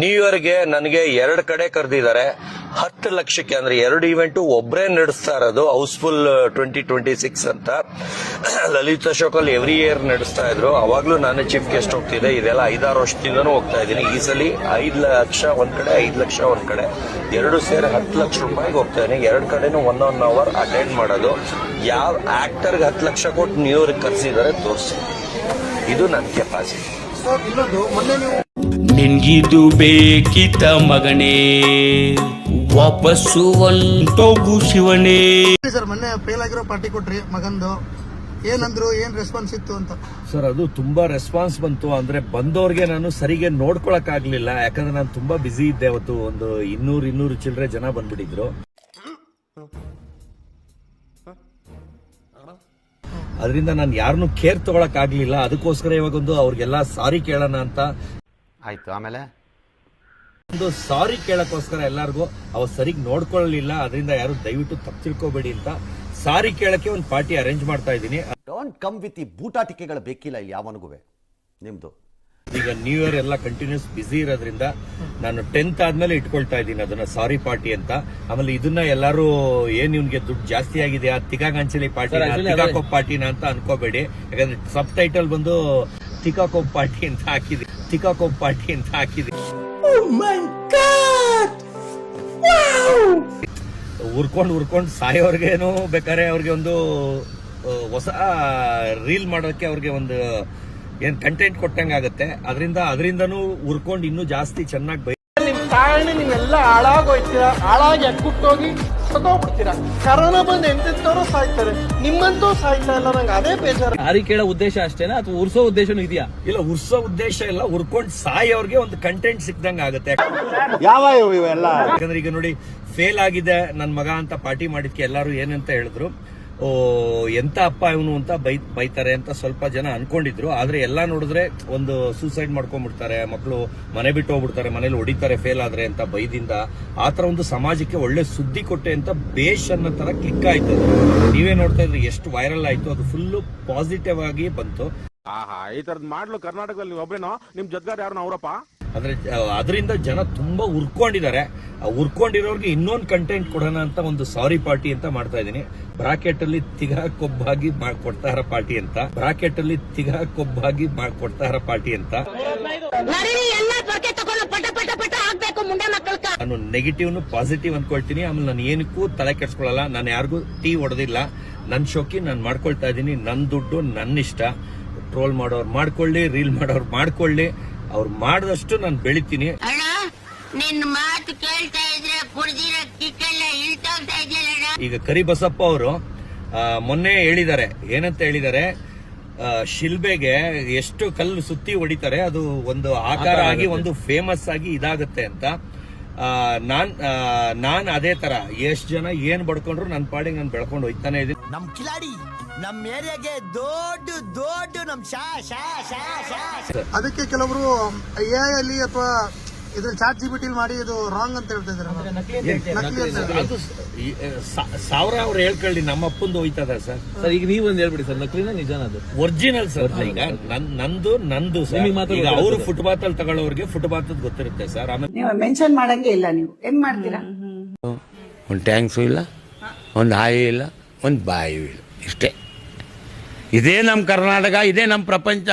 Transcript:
New ಇಯರ್ಗೆ ನನಗೆ 2 ಕಡೆ ಕರೆದಿದ್ದಾರೆ 10 ಲಕ್ಷಕ್ಕೆ. ಅಂದ್ರೆ 2 ಇವೆಂಟ್ ಒಬ್ಬರೇ ನಡೆಸ್ತಾ ಇರೋದು. ಹೌಸ್ಫುಲ್ 2026 ಅಂತ ಲಲಿತ್ ಅಶೋಕ್ ಅಲ್ಲಿ ಎವ್ರಿ ಇಯರ್ ನಡೆಸ್ತಾ ಇದ್ರು. ಅವಾಗ್ಲೂ ನಾನೇ ಚೀಫ್ ಗೆಸ್ಟ್ ಹೋಗ್ತಿದ್ದೆ. ಇದೆಲ್ಲ 5-6 ವರ್ಷದಿಂದನೂ ಹೋಗ್ತಾ ಇದ್ದೀನಿ. ಈ ಸಲ 5 ಲಕ್ಷ ಒಂದ್ ಕಡೆ, 5 ಲಕ್ಷ ಒಂದ್ ಕಡೆ, 2 ಸೇರಿ 10 ಲಕ್ಷ ರೂಪಾಯಿಗೆ ಹೋಗ್ತಾ ಇದ್ದೀನಿ. 2 ಕಡೆನೂ 1 ಅವರ್ ಅಟೆಂಡ್ ಮಾಡೋದು. ಯಾವ ಆಕ್ಟರ್ಗೆ 10 ಲಕ್ಷ ಕೊಟ್ಟು ನ್ಯೂ ಇಯರ್ ಕರೆಸಿದ್ದಾರೆ ತೋರಿಸಿ. ಇದು ನನ್ನ ಕೆಪಾಸಿಟಿ. ನಿನ್ಗಿದು ಬೇಕಿತ ಮಗನೇ, ವಾಪಸ್ಸು ಒಂಟೋಗು ಶಿವನೇ. ಸರ್ ಮೊನ್ನೆ ಫೇಲ್ ಆಗಿರೋ ಪಾರ್ಟಿ ಕೊಟ್ರಿ ಮಗಂದು, ಏನಂದ್ರು, ಏನ್ ರೆಸ್ಪಾನ್ಸ್ ಇತ್ತು ಅಂತ? ಸರ್ ಅದು ತುಂಬಾ ರೆಸ್ಪಾನ್ಸ್ ಬಂತು. ಅಂದ್ರೆ ಬಂದವ್ರಿಗೆ ನಾನು ಸರಿಗೆ ನೋಡ್ಕೊಳಕ್ ಆಗ್ಲಿಲ್ಲ, ಯಾಕಂದ್ರೆ ನಾನು ತುಂಬಾ ಬಿಸಿ ಇದ್ದೆ ಅವತ್ತು. ಒಂದು 200 ಚಿಲ್ಲರೆ ಜನ ಬಂದ್ಬಿಟ್ಟಿದ್ರು. ಅದರಿಂದ ನಾನು ಯಾರನ್ನು ಕೇರ್ ತಗೊಳಕ್ ಆಗ್ಲಿಲ್ಲ. ಅದಕ್ಕೋಸ್ಕರ ಇವಾಗೊಂದು ಅವ್ರಿಗೆಲ್ಲ ಸಾರಿ ಕೇಳೋಣ ಅಂತ ಆಯ್ತು. ಆಮೇಲೆ ಒಂದು ಸಾರಿ ಕೇಳಕ್ಕೋಸ್ಕರ ಎಲ್ಲಾರ್ಗು ಅವ್ರು ಸರಿಗ್ ನೋಡ್ಕೊಳ್ಳಲಿಲ್ಲ. ಅದರಿಂದ ಯಾರು ದಯವಿಟ್ಟು ತಪ್ಪು ತಿಳ್ಕೊಬೇಡಿ ಅಂತ ಸಾರಿ ಕೇಳಕ್ಕೆ ಒಂದು ಪಾರ್ಟಿ ಅರೇಂಜ್ ಮಾಡ್ತಾ ಇದ್ದೀನಿ. ಡೋಂಟ್ ಕಮ್ ವಿತ್ ಈ ಬೂಟಾಟಿಕೆಗಳು ಬೇಕಿಲ್ಲ ಯಾವನಿಗೂ ನಿಮ್ದು. ಈಗ ನ್ಯೂ ಇಯರ್ ಎಲ್ಲ ಕಂಟಿನ್ಯೂಸ್ ಬಿಸಿ ಇರೋದ್ರಿಂದ ನಾನು 10th ಆದ್ಮೇಲೆ ಇಟ್ಕೊಳ್ತಾ ಇದ್ದೀನಿ ಅದನ್ನ ಸಾರಿ ಪಾರ್ಟಿ ಅಂತ. ಆಮೇಲೆ ಇದನ್ನ ಎಲ್ಲಾರು ಏನ್ ಇವ್ನಿಗೆ ದುಡ್ಡು ಜಾಸ್ತಿ ಆಗಿದೆ ತಿಕಾಗಂಚಲಿ ಪಾರ್ಟಿ, ತಿಕಾಕೋಪ್ ಪಾರ್ಟಿನ ಅಂತ ಅನ್ಕೋಬೇಡಿ. ಯಾಕಂದ್ರೆ ಸಬ್ ಟೈಟಲ್ ಬಂದು ತಿಕಾಕೋಪ್ ಪಾರ್ಟಿ ಅಂತ ಹಾಕಿದೆ, ತಿಕಾಕೋಪ್ ಪಾರ್ಟಿ ಅಂತ ಹಾಕಿದೆ. ಉರ್ಕೊಂಡು ಸಾಯೋರ್ಗೇನು ಬೇಕಾದ್ರೆ ಅವ್ರಿಗೆ ಒಂದು ಹೊಸ ರೀಲ್ ಮಾಡೋಕೆ ಅವ್ರಿಗೆ ಒಂದು ಏನ್ ಕಂಟೆಂಟ್ ಕೊಟ್ಟಂಗ ಆಗುತ್ತೆ. ಅದರಿಂದನೂ ಉರ್ಕೊಂಡು ಇನ್ನೂ ಜಾಸ್ತಿ ಚೆನ್ನಾಗಿ ನಿಮ್ ಕಾರಣ ನೀವೆಲ್ಲ ಹಾಳಾಗೋಯ್ತೀರಾ, ಹಾಳಾಗಿ ಅಕ್ಕುಟ್ಟೋಗಿ ಸತ್ತೋಗ್ಬಿಡ್ತೀರಾ. ಕರೋನಾ ಬಂದು ಎಂತೆಂತವ್ರು ಸಾಯ್ತಾರೆ, ನಿಮ್ಮಂತೂ ಸಾಯ್ತಾ ಇಲ್ಲ. ನಂಗೆ ಅದೇ ಬೇಜಾರು. ಸಾರಿ ಕೇಳೋ ಉದ್ದೇಶ ಅಷ್ಟೇನಾ ಅಥವಾ ಉರ್ಸೋ ಉದ್ದೇಶನೂ ಇದೆಯಾ? ಇಲ್ಲ, ಉರ್ಸೋ ಉದ್ದೇಶ ಇಲ್ಲ. ಉರ್ಕೊಂಡು ಸಾಯೋರ್ಗೆ ಒಂದು ಕಂಟೆಂಟ್ ಸಿಕ್ದಂಗ ಆಗುತ್ತೆ. ಯಾಕಂದ್ರೆ ಈಗ ನೋಡಿ, ಫೇಲ್ ಆಗಿದೆ ನನ್ ಮಗ ಅಂತ ಪಾರ್ಟಿ ಮಾಡಿದ್ಕೆ ಎಲ್ಲಾರು ಏನಂತ ಹೇಳಿದ್ರು, ಓ ಎಂತ ಅಪ್ಪ ಇವನು ಅಂತ ಬೈತಾರೆ ಅಂತ ಸ್ವಲ್ಪ ಜನ ಅನ್ಕೊಂಡಿದ್ರು. ಆದ್ರೆ ಎಲ್ಲಾ ನೋಡಿದ್ರೆ ಒಂದು ಸೂಸೈಡ್ ಮಾಡ್ಕೊಂಡ್ಬಿಡ್ತಾರೆ, ಮಕ್ಕಳು ಮನೆ ಬಿಟ್ಟು ಹೋಗ್ಬಿಡ್ತಾರೆ, ಮನೇಲಿ ಹೊಡಿತಾರೆ ಫೇಲ್ ಆದ್ರೆ ಅಂತ ಬೈದಿಂದ. ಆತರ ಒಂದು ಸಮಾಜಕ್ಕೆ ಒಳ್ಳೆ ಸುದ್ದಿ ಕೊಟ್ಟೆ ಅಂತ ಬೇಷ್ ಅನ್ನೋ ತರ ಕ್ಲಿಕ್ ಆಯ್ತು. ನೀವೇ ನೋಡ್ತಾ ಇದ್ರಿ ಎಷ್ಟು ವೈರಲ್ ಆಯ್ತು. ಅದು ಫುಲ್ ಪಾಸಿಟಿವ್ ಆಗಿ ಬಂತು. ಈ ತರದ್ ಮಾಡ್ಲು ಕರ್ನಾಟಕದಲ್ಲಿ ಒಬ್ರೇನೋ ನಿಮ್ ಜೊತೆಗಾರ ಯಾರು ಅವರಪ್ಪ. ಅಂದ್ರೆ ಅದರಿಂದ ಜನ ತುಂಬಾ ಉರ್ಕೊಂಡಿದ್ದಾರೆ. ಉರ್ಕೊಂಡಿರೋರ್ಗೆ ಇನ್ನೊಂದು ಕಂಟೆಂಟ್ ಕೊಡೋಣ ಅಂತ ಒಂದು ಸಾರಿ ಪಾರ್ಟಿ ಅಂತ ಮಾಡ್ತಾ ಇದೀನಿ. ಬ್ರಾಕೆಟ್ ಅಲ್ಲಿ ತಿಗಾ ಕೊಬ್ಬಾಗಿ ಕೊಡ್ತಾ ಇರೋ ಪಾರ್ಟಿ ಅಂತ, ಬ್ರಾಕೆಟ್ ಅಲ್ಲಿ ತಿಗಾ ಕೊಬ್ಬಾಗಿ ಕೊಡ್ತಾ ಇರೋ ಪಾರ್ಟಿ ಅಂತ. ನಾನು ನೆಗೆಟಿವ್ ಪಾಸಿಟಿವ್ ಅನ್ಕೊಳ್ತೀನಿ. ಆಮೇಲೆ ನಾನು ಏನಕ್ಕೂ ತಲೆ ಕೆಡ್ಸ್ಕೊಳ್ಳಲ್ಲ. ನಾನು ಯಾರಿಗೂ ಟೀ ಹೊಡೆದಿಲ್ಲ. ನನ್ ಶೋಕಿ ನಾನು ಮಾಡ್ಕೊಳ್ತಾ ಇದೀನಿ. ನನ್ ದುಡ್ಡು ನನ್ನ ಇಷ್ಟ. ಟ್ರೋಲ್ ಮಾಡೋರು ಮಾಡ್ಕೊಳ್ಳಿ, ರೀಲ್ ಮಾಡೋರು ಮಾಡ್ಕೊಳ್ಳಿ. ಅವ್ರು ಮಾಡಿದಷ್ಟು ನಾನು ಬೆಳಿತೀನಿ. ಈಗ ಕರಿಬಸಪ್ಪ ಅವರು ಮೊನ್ನೆ ಹೇಳಿದ್ದಾರೆ, ಏನಂತ ಹೇಳಿದ್ದಾರೆ, ಶಿಲ್ಬೆಗೆ ಎಷ್ಟು ಕಲ್ಲು ಸುತ್ತಿ ಹೊಡಿತಾರೆ ಅದು ಒಂದು ಆಕಾರ ಆಗಿ ಒಂದು ಫೇಮಸ್ ಆಗಿ ಇದಾಗುತ್ತೆ ಅಂತ. ನಾನ್ ಅದೇ ತರ ಎಷ್ಟ್ ಜನ ಏನ್ ಬಡ್ಕೊಂಡ್ರು ನನ್ನ ಪಾಡಿಗೆ ನಾನು ಬೆಳ್ಕೊಂಡು ಹೋಗ್ತಾನೆ ಇದೀನಿ. ನಮ್ ಕಿಲಾಡಿ ನಮ್ ಏರಿಯಾಗೆ ದೊಡ್ಡ ನಮ್ ಅದಕ್ಕೆ ಕೆಲವರು AI ಅಲ್ಲಿ ಅಥವಾ ಇದ್ರ ಚಾಟ್ GPT ಮಾಡಿ ಇದು ರಾಂಗ್ ಅಂತ ಹೇಳ್ತಾ ಇದ್ದಾರೆ. ಅದು 1000 ಅವ್ರು ಹೇಳ್ಕೊಳ್ಳಿ, ನಮ್ಮ ಅಪ್ಪಂದು ಹೋಯ್ತದ ಸರ್. ಸರ್ ಈಗ ನೀವೊಂದು ಹೇಳ್ಬಿಡಿ ಸರ್, ನಕಲಿನ ನಿಜಾನ ಅದು ಒರಿಜಿನಲ್ ಸರ್. ಈಗ ನಂದು ಸರ್. ಈಗ ಅವರು ಫುಟ್ಪಾತ್ ಅಲ್ಲಿ ತಗೊಳ್ಳೋರಿಗೆ ಫುಟ್ಪಾತ್ ಗೊತ್ತಿರುತ್ತೆ ಸರ್. ಆಮೇಲೆ ನೀವು ಮೆನ್ಷನ್ ಮಾಡಂಗೆ ಇಲ್ಲ, ನೀವು ಹೆಂಗ್ ಮಾಡ್ತೀರಾ? ಒಂದು ಟ್ಯಾಂಕ್ಸು ಇಲ್ಲ, ಒಂದು ಹಾಯಿ ಇಲ್ಲ, ಒಂದು ಬಾಯಿಯೂ ಇಲ್ಲ. ಇಷ್ಟೇ. ಇದೇ ನಮ್ಮ ಕರ್ನಾಟಕ, ಇದೇ ನಮ್ಮ ಪ್ರಪಂಚ.